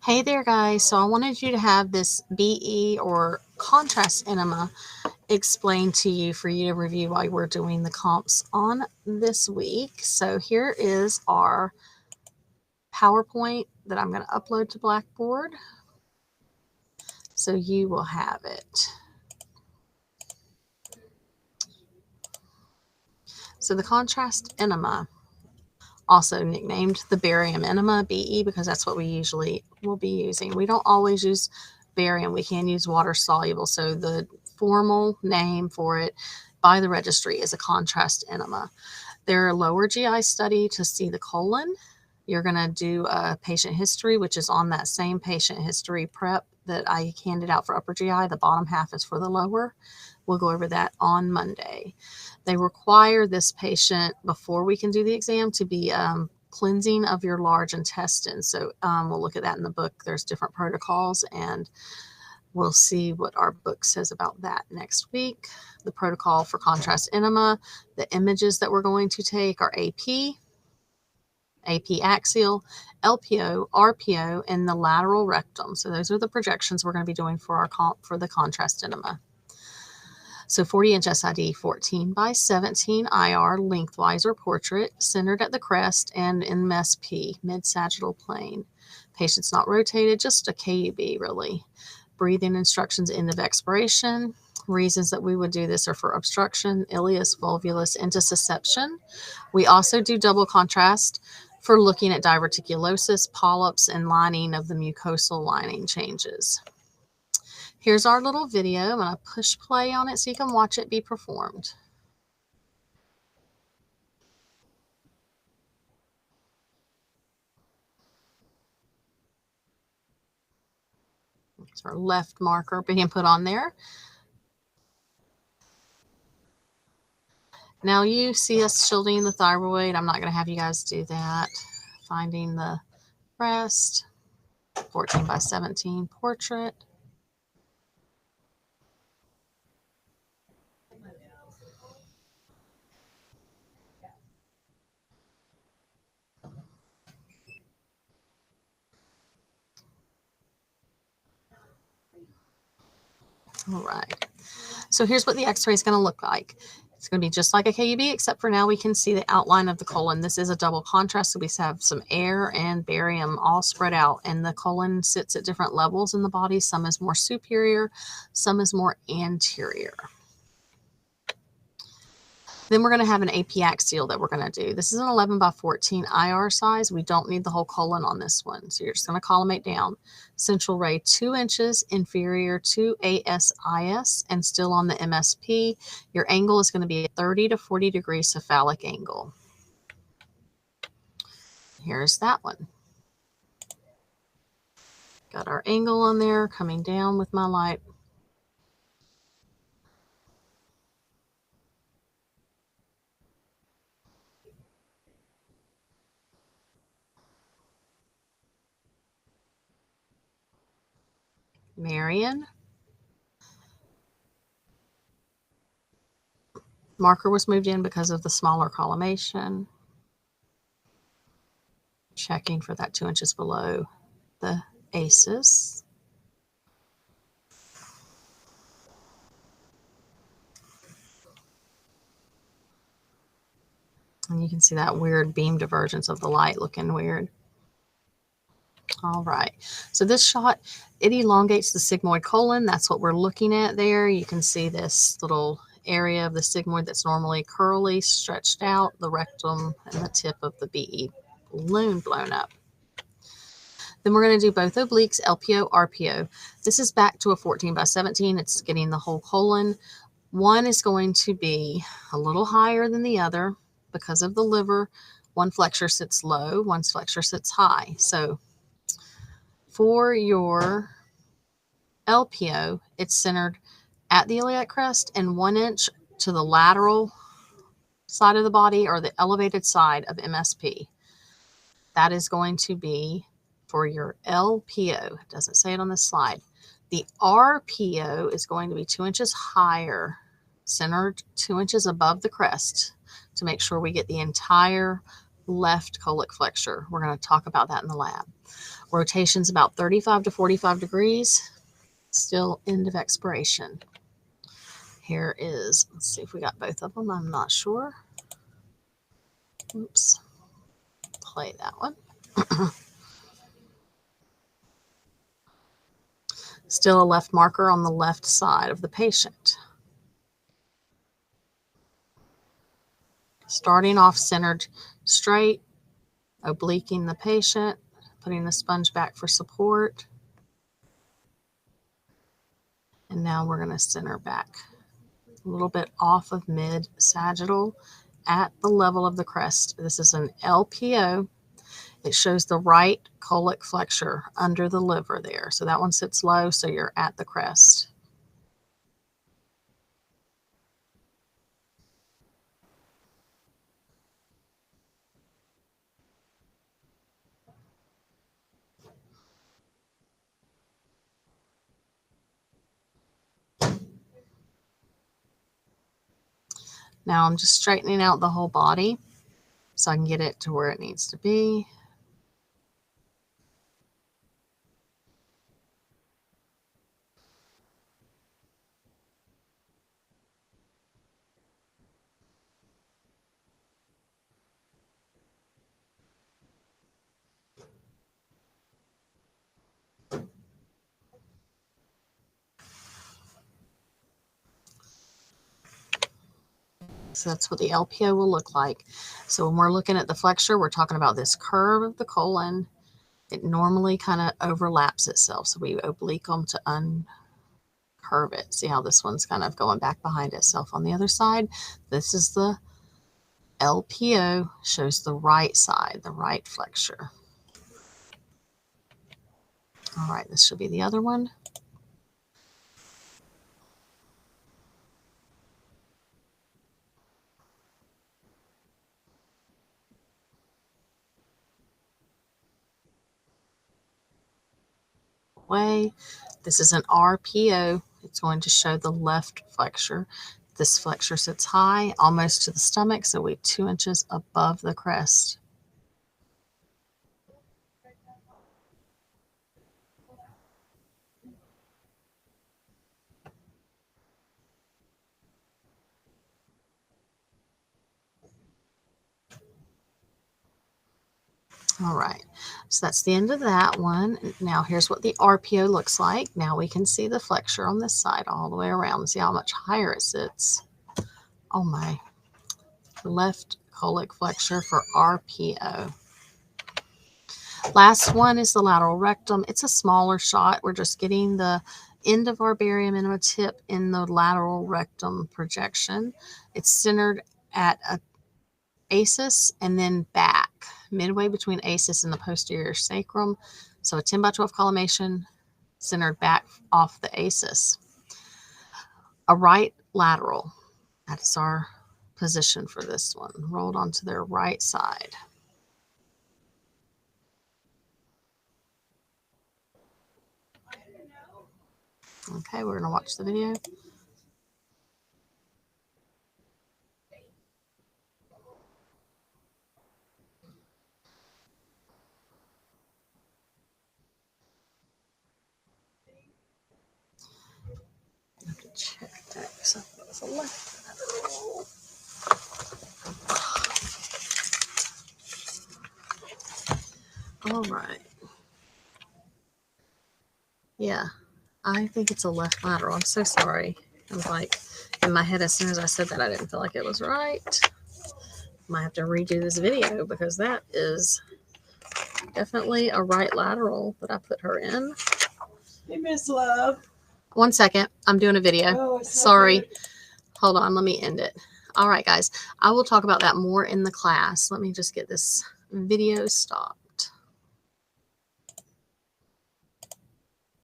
Hey there, guys. So I wanted you to have this BE or contrast enema explained to you for you to review while we're doing the comps on this week. So here is our PowerPoint that I'm going to upload to Blackboard. So you will have it. So the contrast enema, also nicknamed the barium enema, BE, because that's what we usually will be using. We don't always use barium. We can use water soluble. So the formal name for it by the registry is a contrast enema. They're a lower GI study to see the colon. You're going to do a patient history, which is on that same patient history prep that I handed out for upper GI. The bottom half is for the lower. We'll go over that on Monday. They require this patient, before we can do the exam, to be cleansing of your large intestine. So we'll look at that in the book. There's different protocols, and we'll see what our book says about that next week. The protocol for contrast enema, the images that we're going to take are AP axial, LPO, RPO, and the lateral rectum. So those are the projections we're going to be doing for our for the contrast enema. So 40-inch SID, 14 by 17 IR, lengthwise or portrait, centered at the crest, and in MSP, mid-sagittal plane. Patient's not rotated, just a KUB really. Breathing instructions, end of expiration. Reasons that we would do this are for obstruction, ileus, volvulus, intussusception. We also do double contrast for looking at diverticulosis, polyps, and lining of the mucosal lining changes. Here's our little video. I'm going to push play on it so you can watch it be performed. It's our left marker being put on there. Now you see us shielding the thyroid. I'm not going to have you guys do that. Finding the breast, 14 by 17 portrait. All right. So here's what the x-ray is going to look like. It's going to be just like a KUB, except for now we can see the outline of the colon. This is a double contrast, so we have some air and barium all spread out, and the colon sits at different levels in the body. Some is more superior, some is more anterior. Then we're going to have an AP axial that we're going to do. This is an 11 by 14 IR size. We don't need the whole colon on this one. So you're just going to collimate down. Central ray 2 inches inferior to ASIS and still on the MSP. Your angle is going to be a 30 to 40 degree cephalic angle. Here's that one. Got our angle on there, coming down with my light. Marion. Marker was moved in because of the smaller collimation. Checking for that 2 inches below the ASIS. And you can see that weird beam divergence of the light looking weird. All right, so this shot, it elongates the sigmoid colon. That's what we're looking at there. You can see this little area of the sigmoid that's normally curly, stretched out, the rectum and the tip of the BE balloon blown up. Then we're going to do both obliques, LPO, RPO. This is back to a 14 by 17. It's getting the whole colon. One is going to be a little higher than the other because of the liver. One flexure sits low, one flexure sits high. So for your LPO, it's centered at the iliac crest and 1 inch to the lateral side of the body or the elevated side of MSP. That is going to be for your LPO. It doesn't say it on this slide. The RPO is going to be 2 inches higher, centered 2 inches above the crest to make sure we get the entire left colic flexure. We're going to talk about that in the lab. Rotation's about 35 to 45 degrees. Still end of expiration. Here is, let's see if we got both of them. I'm not sure. Oops. Play that one. Still a left marker on the left side of the patient. Starting off centered straight, obliquing the patient, putting the sponge back for support. And now we're going to center back a little bit off of mid-sagittal at the level of the crest. This is an LPO. It shows the right colic flexure under the liver there. So that one sits low, so you're at the crest. Now I'm just straightening out the whole body so I can get it to where it needs to be. So that's what the LPO will look like. So when we're looking at the flexure, we're talking about this curve of the colon. It normally kind of overlaps itself. So we oblique them to uncurve it. See how this one's kind of going back behind itself on the other side? This is the LPO, shows the right side, the right flexure. All right, this should be the other one. Way. This is an RPO. It's going to show the left flexure. This flexure sits high, almost to the stomach, so we're 2 inches above the crest. All right, so that's the end of that one. Now here's what the RPO looks like. Now we can see the flexure on this side all the way around. See how much higher it sits. Oh my, left colic flexure for RPO. Last one is the lateral rectum. It's a smaller shot. We're just getting the end of our barium minima tip in the lateral rectum projection. It's centered at a ASIS and then back, midway between ASIS and the posterior sacrum. So a 10 by 12 collimation centered back off the ASIS. A right lateral, that's our position for this one, rolled onto their right side. Okay, we're going to watch the video. I have to check that because I thought it was a left lateral. All right. Yeah, I think it's a left lateral. I'm so sorry. I was like, in my head, as soon as I said that, I didn't feel like it was right. Might have to redo this video because that is definitely a right lateral that I put her in. Hey, Miss Love. 1 second. I'm doing a video. Oh, sorry. Hold on. Let me end it. All right, guys. I will talk about that more in the class. Let me just get this video stopped.